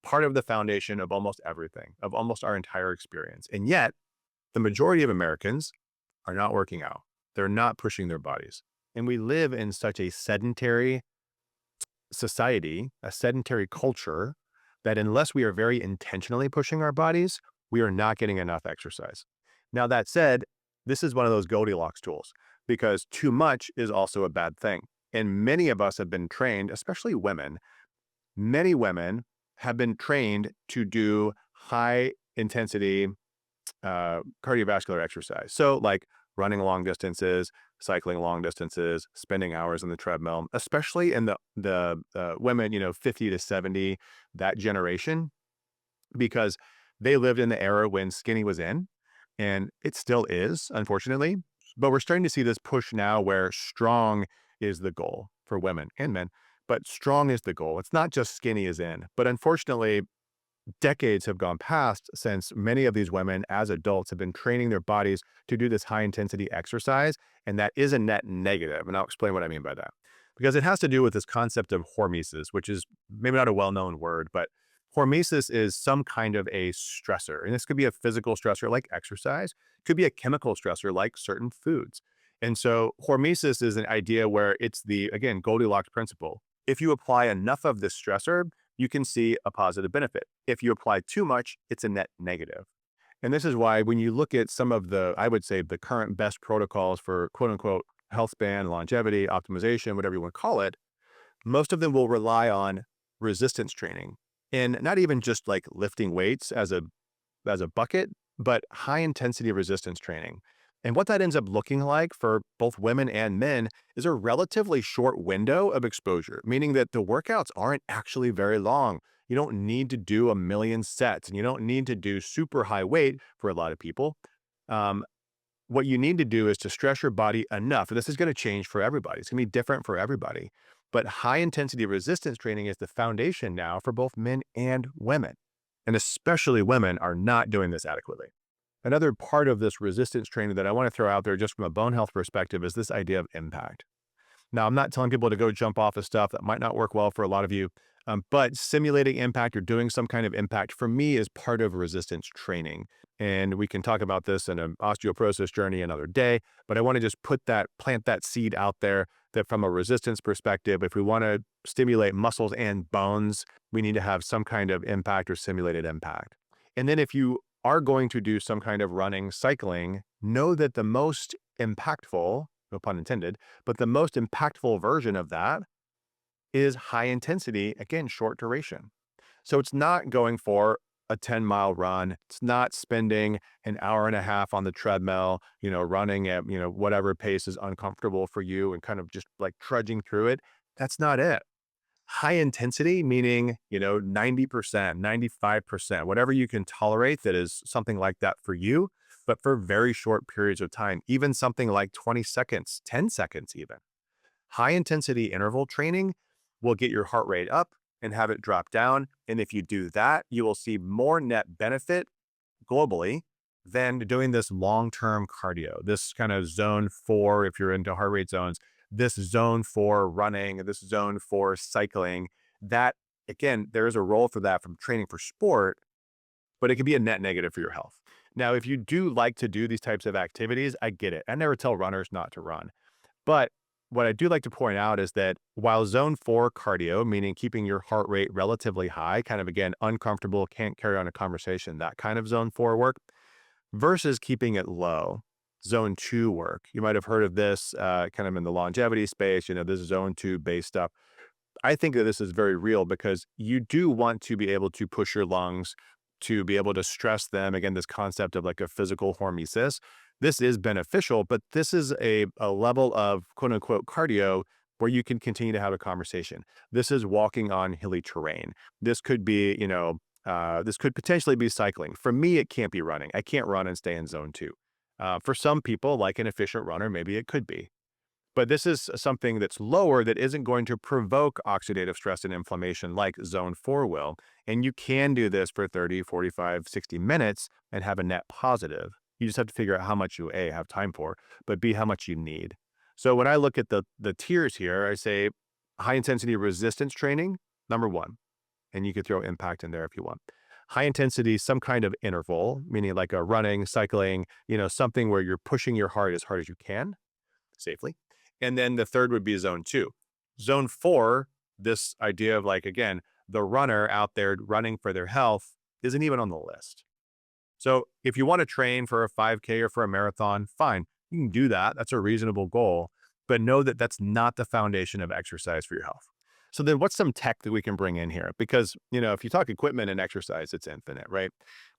part of the foundation of almost everything, of almost our entire experience. And yet, the majority of Americans are not working out. They're not pushing their bodies. And we live in such a sedentary society, a sedentary culture, that unless we are very intentionally pushing our bodies, we are not getting enough exercise. Now, that said, this is one of those Goldilocks tools because too much is also a bad thing. And many of us have been trained, especially women, many women have been trained to do high intensity cardiovascular exercise. So like running long distances, cycling long distances, spending hours on the treadmill, especially in the women, 50 to 70, that generation, because they lived in the era when skinny was in, and it still is, unfortunately. But we're starting to see this push now where strong is the goal for women and men, but strong is the goal. It's not just skinny is in, but unfortunately, decades have gone past since many of these women as adults have been training their bodies to do this high intensity exercise. And that is a net negative. And I'll explain what I mean by that. Because it has to do with this concept of hormesis, which is maybe not a well-known word, but hormesis is some kind of a stressor. And this could be a physical stressor like exercise, it could be a chemical stressor like certain foods. And so hormesis is an idea where it's the, again, Goldilocks principle. If you apply enough of this stressor, you can see a positive benefit. If you apply too much, it's a net negative. And this is why when you look at some of the, I would say, the current best protocols for quote unquote health span, longevity, optimization, whatever you want to call it, most of them will rely on resistance training And not even just like lifting weights as a bucket, but high intensity resistance training. And what that ends up looking like for both women and men is a relatively short window of exposure, meaning that the workouts aren't actually very long. You don't need to do a million sets and you don't need to do super high weight for a lot of people. Um, what you need to do is to stress your body enough. And this is going to change for everybody. It's going to be different for everybody. But high intensity resistance training is the foundation now for both men and women. And especially women are not doing this adequately. Another part of this resistance training that I want to throw out there just from a bone health perspective is this idea of impact. Now, I'm not telling people to go jump off of stuff that might not work well for a lot of you, but simulating impact or doing some kind of impact for me is part of resistance training. And we can talk about this in an osteoporosis journey another day, but I want to just plant that seed out there that from a resistance perspective, if we want to stimulate muscles and bones, we need to have some kind of impact or simulated impact. And then if you are going to do some kind of running, cycling, know that the most impactful, no pun intended, but the most impactful version of that is high intensity, again, short duration. So it's not going for a 10-mile run. It's not spending an hour and a half on the treadmill, running at, whatever pace is uncomfortable for you and kind of just like trudging through it. That's not it. High intensity, meaning, 90%, 95%, whatever you can tolerate that is something like that for you, but for very short periods of time, even something like 20 seconds, 10 seconds even. High intensity interval training will get your heart rate up and have it drop down. And if you do that, you will see more net benefit globally than doing this long-term cardio, this kind of zone 4, if you're into heart rate zones, this zone 4 running, this zone 4 cycling. That, again, there is a role for that from training for sport, but it can be a net negative for your health. Now, if you do like to do these types of activities, I get it. I never tell runners not to run. But what I do like to point out is that while zone 4 cardio, meaning keeping your heart rate relatively high, kind of again, uncomfortable, can't carry on a conversation, that kind of zone 4 work, versus keeping it low, zone 2 work. You might have heard of this kind of in the longevity space, this zone 2 based stuff. I think that this is very real because you do want to be able to push your lungs to be able to stress them. Again, this concept of like a physical hormesis. This is beneficial, but this is a level of quote unquote cardio where you can continue to have a conversation. This is walking on hilly terrain. This could be, this could potentially be cycling. For me, it can't be running. I can't run and stay in zone 2. For some people, like an efficient runner, maybe it could be. But this is something that's lower that isn't going to provoke oxidative stress and inflammation like zone 4 will. And you can do this for 30, 45, 60 minutes and have a net positive. You just have to figure out how much you A, have time for, but B, how much you need. So when I look at the tiers here, I say high intensity resistance training, number 1. And you could throw impact in there if you want. High intensity, some kind of interval, meaning like a running, cycling, something where you're pushing your heart as hard as you can safely. And then the third would be zone 2. Zone 4, this idea of like, again, the runner out there running for their health isn't even on the list. So if you want to train for a 5K or for a marathon, fine, you can do that. That's a reasonable goal, but know that that's not the foundation of exercise for your health. So then what's some tech that we can bring in here? Because, if you talk equipment and exercise, it's infinite, right?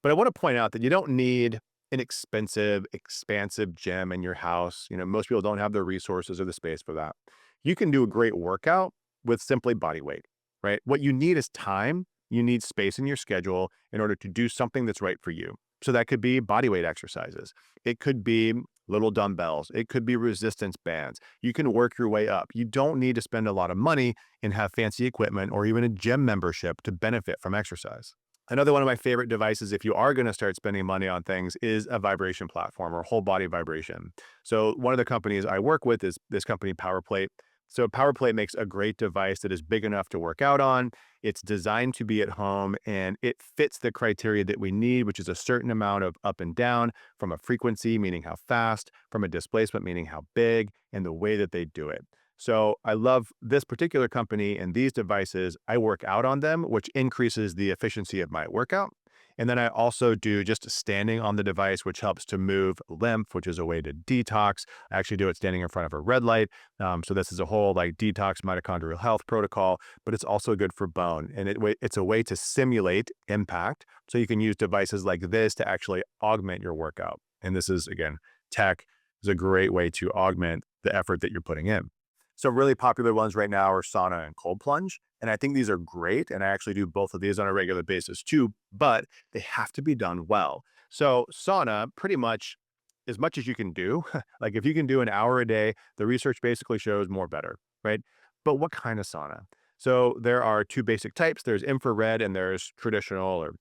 But I want to point out that you don't need an expensive, expansive gym in your house. Most people don't have the resources or the space for that. You can do a great workout with simply body weight, right? What you need is time. You need space in your schedule in order to do something that's right for you. So that could be body weight exercises. It could be little dumbbells. It could be resistance bands. You can work your way up. You don't need to spend a lot of money and have fancy equipment or even a gym membership to benefit from exercise. Another one of my favorite devices, if you are going to start spending money on things, is a vibration platform or whole body vibration. So one of the companies I work with is this company, PowerPlate. So PowerPlate makes a great device that is big enough to work out on. It's designed to be at home and it fits the criteria that we need, which is a certain amount of up and down from a frequency, meaning how fast, from a displacement, meaning how big, and the way that they do it. So I love this particular company and these devices. I work out on them, which increases the efficiency of my workout. And then I also do just standing on the device, which helps to move lymph, which is a way to detox. I actually do it standing in front of a red light. So this is a whole like detox mitochondrial health protocol, but it's also good for bone. And it's a way to simulate impact. So you can use devices like this to actually augment your workout. And this is, again, tech is a great way to augment the effort that you're putting in. So really popular ones right now are sauna and cold plunge. And I think these are great. And I actually do both of these on a regular basis too, but they have to be done well. So sauna, pretty much as much as you can do, like if you can do an hour a day, the research basically shows more better, right? But what kind of sauna? So there are two basic types. There's infrared and there's traditional or,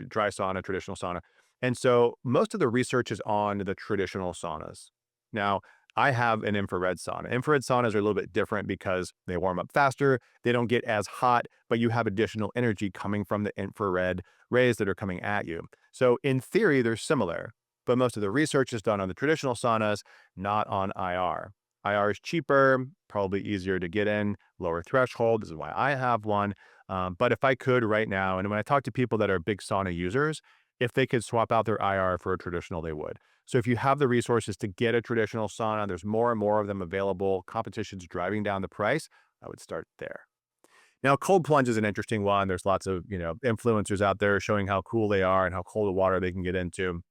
dry sauna, traditional sauna. And so most of the research is on the traditional saunas. Now, I have an infrared sauna. Infrared saunas are a little bit different because they warm up faster. They don't get as hot, but you have additional energy coming from the infrared rays that are coming at you. So in theory, they're similar, but most of the research is done on the traditional saunas, not on IR. IR is cheaper, probably easier to get in, lower threshold. This is why I have one. But if I could right now, and when I talk to people that are big sauna users, if they could swap out their IR for a traditional, they would. So if you have the resources to get a traditional sauna, there's more and more of them available. Competition's driving down the price. I would start there. Now, cold plunge is an interesting one. There's lots of, influencers out there showing how cool they are and how cold the water they can get into.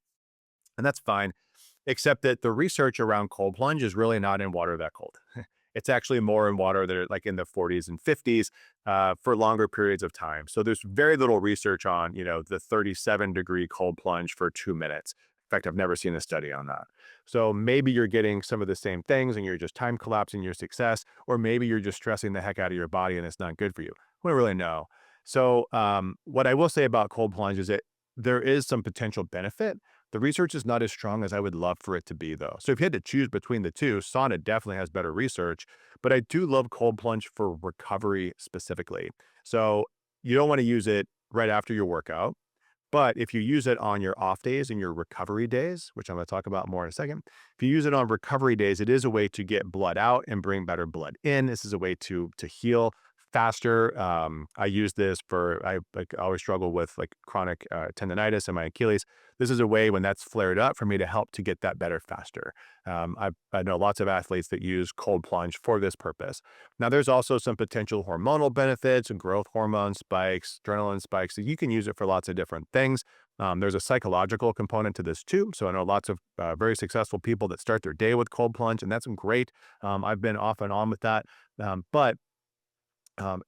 And that's fine, except that the research around cold plunge is really not in water that cold. It's actually more in water that are like in the 40s and 50s for longer periods of time. So there's very little research on, the 37-degree cold plunge for 2 minutes. In fact, I've never seen a study on that. So maybe you're getting some of the same things and you're just time collapsing your success, or maybe you're just stressing the heck out of your body and it's not good for you. We don't really know. So what I will say about cold plunge is that there is some potential benefit. The research is not as strong as I would love for it to be, though. So if you had to choose between the two, sauna definitely has better research, but I do love cold plunge for recovery specifically. So you don't want to use it right after your workout, but if you use it on your off days and your recovery days, which I'm going to talk about more in a second, if you use it on recovery days, it is a way to get blood out and bring better blood in. This is a way to heal faster. I use this I always struggle with like chronic tendonitis in my Achilles. This is a way when that's flared up for me to help to get that better faster. I know lots of athletes that use cold plunge for this purpose. Now, there's also some potential hormonal benefits and growth hormone spikes, adrenaline spikes. So you can use it for lots of different things. There's a psychological component to this too. So I know lots of very successful people that start their day with cold plunge, and that's great. I've been off and on with that. But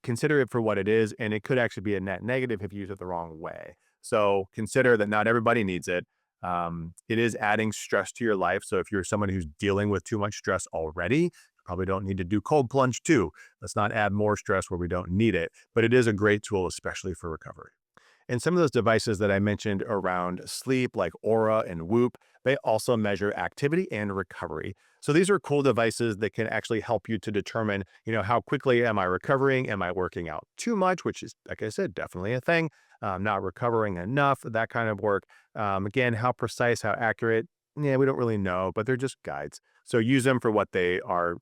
consider it for what it is, and it could actually be a net negative if you use it the wrong way. So consider that not everybody needs it. It is adding stress to your life. So if you're someone who's dealing with too much stress already, you probably don't need to do cold plunge too. Let's not add more stress where we don't need it. But it is a great tool, especially for recovery. And some of those devices that I mentioned around sleep, like Aura and Whoop, they also measure activity and recovery. So these are cool devices that can actually help you to determine, how quickly am I recovering? Am I working out too much? Which is, like I said, definitely a thing. Not recovering enough, that kind of work. Again, how precise, how accurate? Yeah, we don't really know, but they're just guides. So use them for what they are,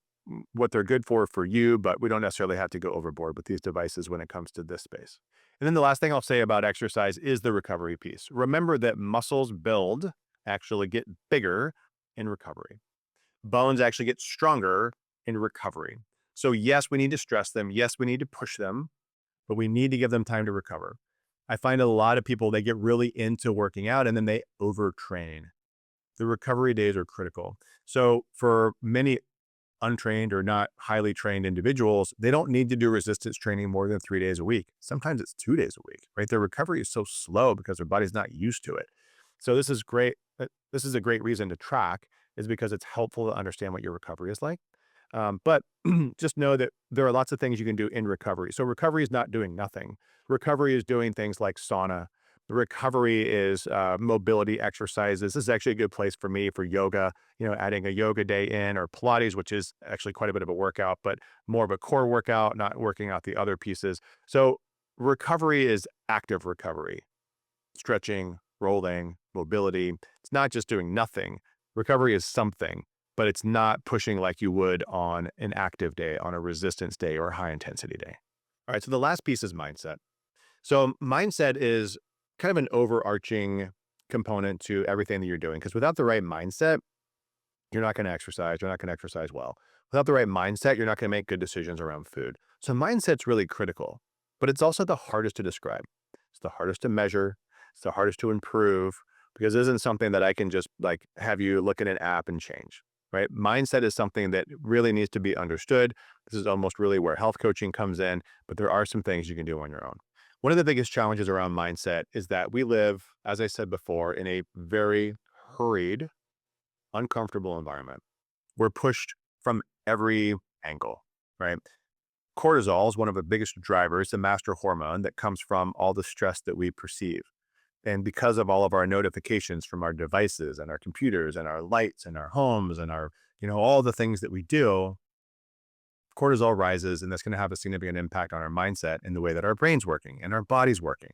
what they're good for you, but we don't necessarily have to go overboard with these devices when it comes to this space. And then the last thing I'll say about exercise is the recovery piece. Remember that muscles actually get bigger in recovery. Bones actually get stronger in recovery. So yes, we need to stress them. Yes, we need to push them, but we need to give them time to recover. I find a lot of people, they get really into working out and then they overtrain. The recovery days are critical. So for many untrained or not highly trained individuals, they don't need to do resistance training more than 3 days a week. Sometimes it's 2 days a week, right? Their recovery is so slow because their body's not used to it. So this is great. This is a great reason to track, is because it's helpful to understand what your recovery is like. But just know that there are lots of things you can do in recovery. So recovery is not doing nothing. Recovery is doing things like sauna. Recovery is mobility exercises. This is actually a good place for me for yoga, adding a yoga day in, or Pilates, which is actually quite a bit of a workout, but more of a core workout, not working out the other pieces. So recovery is active recovery, stretching, rolling, mobility. It's not just doing nothing. Recovery is something, but it's not pushing like you would on an active day, on a resistance day, or a high intensity day. All right. So the last piece is mindset. So mindset is kind of an overarching component to everything that you're doing. Because without the right mindset, you're not going to exercise. You're not going to exercise well. Without the right mindset, you're not going to make good decisions around food. So mindset's really critical, but it's also the hardest to describe. It's the hardest to measure. It's the hardest to improve because it isn't something that I can just like have you look at an app and change, right? Mindset is something that really needs to be understood. This is almost really where health coaching comes in, but there are some things you can do on your own. One of the biggest challenges around mindset is that we live, as I said before, in a very hurried, uncomfortable environment. We're pushed from every angle, right? Cortisol is one of the biggest drivers, the master hormone that comes from all the stress that we perceive. And because of all of our notifications from our devices and our computers and our lights and our homes and our, all the things that we do, cortisol rises and that's going to have a significant impact on our mindset and the way that our brain's working and our body's working.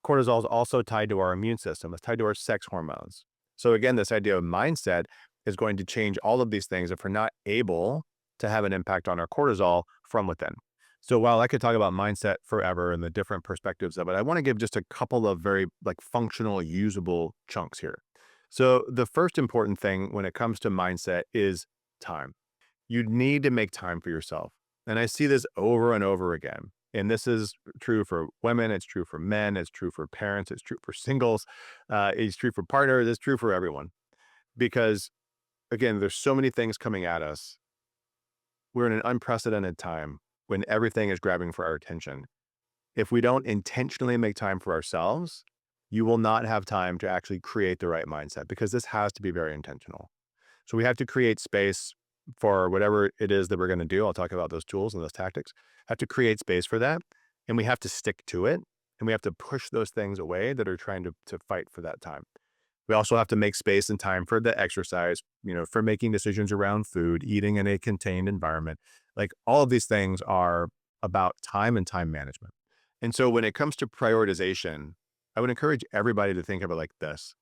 Cortisol is also tied to our immune system. It's tied to our sex hormones. So again, this idea of mindset is going to change all of these things if we're not able to have an impact on our cortisol from within. So while I could talk about mindset forever and the different perspectives of it, I want to give just a couple of very like functional, usable chunks here. So the first important thing when it comes to mindset is time. You need to make time for yourself. And I see this over and over again. And this is true for women, it's true for men, it's true for parents, it's true for singles, it's true for partners, it's true for everyone. Because again, there's so many things coming at us. We're in an unprecedented time when everything is grabbing for our attention. If we don't intentionally make time for ourselves, you will not have time to actually create the right mindset because this has to be very intentional. So we have to create space for whatever it is that we're going to do. I'll talk about those tools and those tactics. Have to create space for that. And we have to stick to it. And we have to push those things away that are trying to fight for that time. We also have to make space and time for the exercise, for making decisions around food, eating in a contained environment. Like all of these things are about time and time management. And so when it comes to prioritization, I would encourage everybody to think of it like this.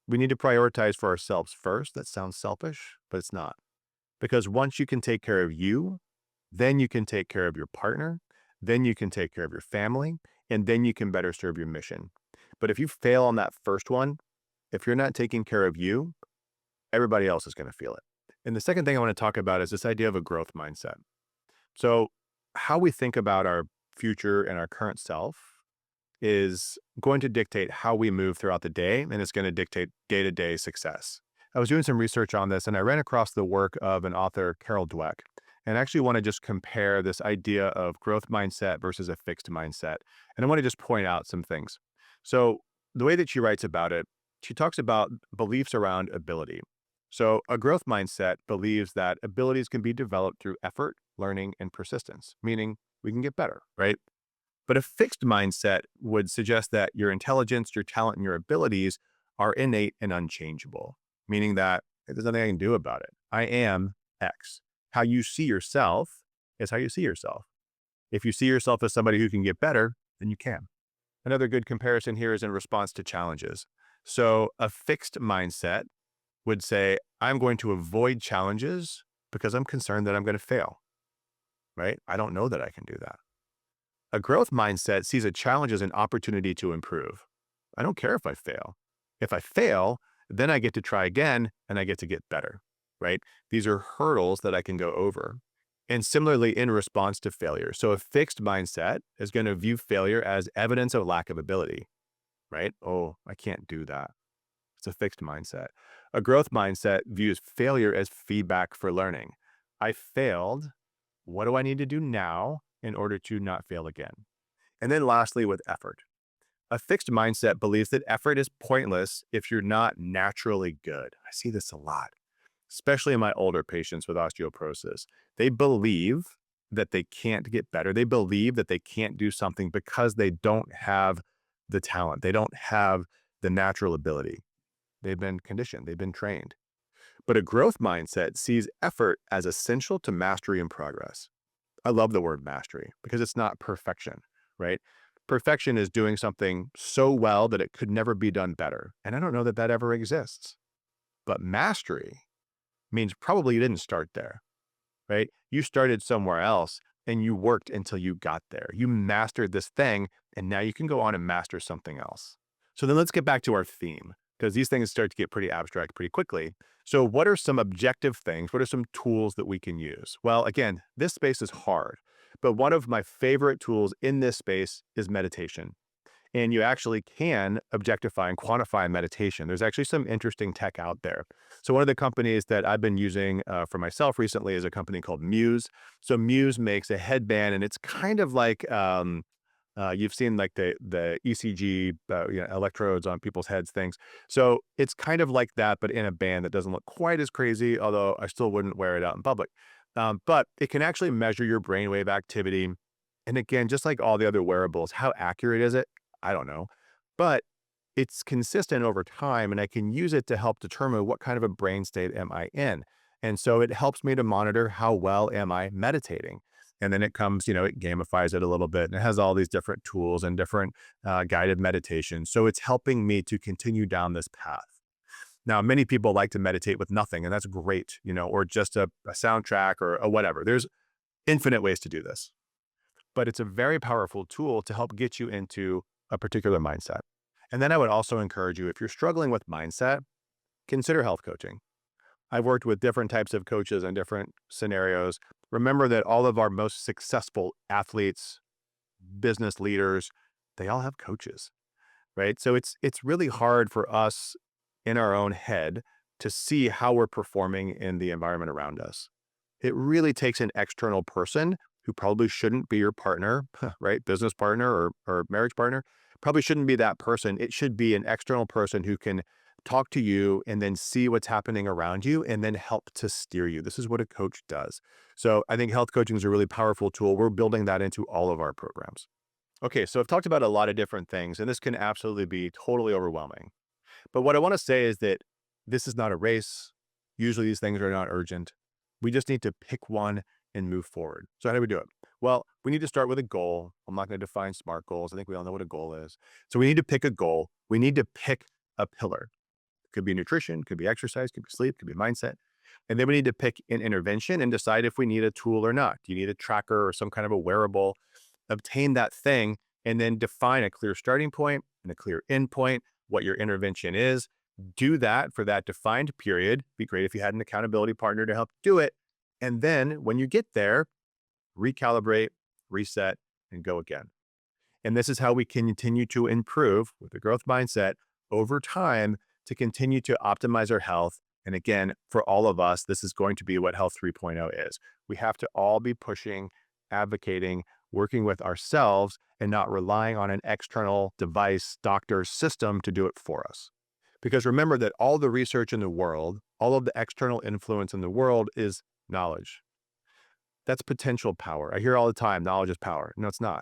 We need to prioritize for ourselves first. That sounds selfish, but it's not. Because once you can take care of you, then you can take care of your partner, then you can take care of your family, and then you can better serve your mission. But if you fail on that first one, if you're not taking care of you, everybody else is going to feel it. And the second thing I want to talk about is this idea of a growth mindset. So how we think about our future and our current self is going to dictate how we move throughout the day, and it's going to dictate day-to-day success. I was doing some research on this and I ran across the work of an author, Carol Dweck, and I actually want to just compare this idea of growth mindset versus a fixed mindset. And I want to just point out some things. So the way that she writes about it, she talks about beliefs around ability. So a growth mindset believes that abilities can be developed through effort, learning, and persistence, meaning we can get better, right? But a fixed mindset would suggest that your intelligence, your talent, and your abilities are innate and unchangeable, meaning that there's nothing I can do about it. I am X. How you see yourself is how you see yourself. If you see yourself as somebody who can get better, then you can. Another good comparison here is in response to challenges. So a fixed mindset would say, I'm going to avoid challenges because I'm concerned that I'm going to fail, right? I don't know that I can do that. A growth mindset sees a challenge as an opportunity to improve. I don't care if I fail. If I fail, then I get to try again and I get to get better, right? These are hurdles that I can go over. And similarly, in response to failure. So a fixed mindset is going to view failure as evidence of lack of ability, right? Oh, I can't do that. It's a fixed mindset. A growth mindset views failure as feedback for learning. I failed. What do I need to do now in order to not fail again? And then lastly, with effort. A fixed mindset believes that effort is pointless if you're not naturally good. I see this a lot, especially in my older patients with osteoporosis. They believe that they can't get better. They believe that they can't do something because they don't have the talent. They don't have the natural ability. They've been conditioned. They've been trained. But a growth mindset sees effort as essential to mastery and progress. I love the word mastery because it's not perfection, right? Perfection is doing something so well that it could never be done better. And I don't know that that ever exists. But mastery means probably you didn't start there. right? You started somewhere else and you worked until you got there. You mastered this thing and now you can go on and master something else. So then let's get back to our theme because these things start to get pretty abstract pretty quickly. So, what are some objective things? What are some tools that we can use? Well, again, this space is hard, but one of my favorite tools in this space is meditation. And you actually can objectify and quantify meditation. There's actually some interesting tech out there. So one of the companies that I've been using for myself recently is a company called Muse. So Muse makes a headband, and it's kind of like you've seen like the ECG electrodes on people's heads things. So it's kind of like that, but in a band that doesn't look quite as crazy. Although I still wouldn't wear it out in public. But it can actually measure your brainwave activity. And again, just like all the other wearables, how accurate is it? I don't know. But it's consistent over time, and I can use it to help determine what kind of a brain state am I in. And so it helps me to monitor how well am I meditating. And then it comes, it gamifies it a little bit and it has all these different tools and different guided meditations. So it's helping me to continue down this path. Now, many people like to meditate with nothing, and that's great, or just a soundtrack or a whatever. There's infinite ways to do this, but it's a very powerful tool to help get you into a particular mindset. And then I would also encourage you, if you're struggling with mindset, consider health coaching. I've worked with different types of coaches in different scenarios. Remember that all of our most successful athletes, business leaders, they all have coaches, right? So it's really hard for us in our own head to see how we're performing in the environment around us. It really takes an external person who probably shouldn't be your partner, right? Business partner or marriage partner, probably shouldn't be that person. It should be an external person who can talk to you and then see what's happening around you and then help to steer you. This is what a coach does. So I think health coaching is a really powerful tool. We're building that into all of our programs. Okay, so I've talked about a lot of different things, and this can absolutely be totally overwhelming. But what I want to say is that this is not a race. Usually these things are not urgent. We just need to pick one and move forward. So how do we do it? Well, we need to start with a goal. I'm not going to define SMART goals. I think we all know what a goal is. So we need to pick a goal. We need to pick a pillar. It could be nutrition, could be exercise, could be sleep, could be mindset. And then we need to pick an intervention and decide if we need a tool or not. Do you need a tracker or some kind of a wearable? Obtain that thing and then define a clear starting point and a clear end point, what your intervention is. Do that for that defined period. Be great if you had an accountability partner to help do it. And then when you get there, recalibrate, reset, and go again. And this is how we continue to improve with the growth mindset over time to continue to optimize our health. And again, for all of us, this is going to be what Health 3.0 is. We have to all be pushing, advocating, working with ourselves and not relying on an external device, doctor, system to do it for us. Because remember that all the research in the world, all of the external influence in the world is knowledge. That's potential power. I hear all the time, knowledge is power. No, it's not.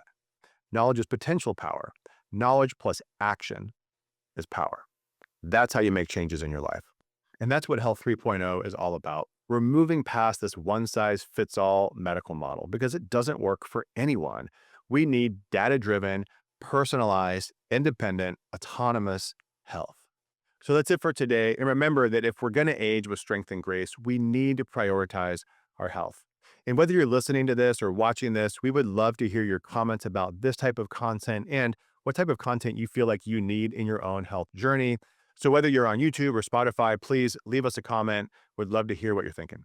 Knowledge is potential power. Knowledge plus action is power. That's how you make changes in your life. And that's what Health 3.0 is all about. We're moving past this one-size-fits-all medical model because it doesn't work for anyone. We need data-driven, personalized, independent, autonomous health. So that's it for today. And remember that if we're going to age with strength and grace, we need to prioritize our health. And whether you're listening to this or watching this, we would love to hear your comments about this type of content and what type of content you feel like you need in your own health journey. So whether you're on YouTube or Spotify, please leave us a comment. We'd love to hear what you're thinking.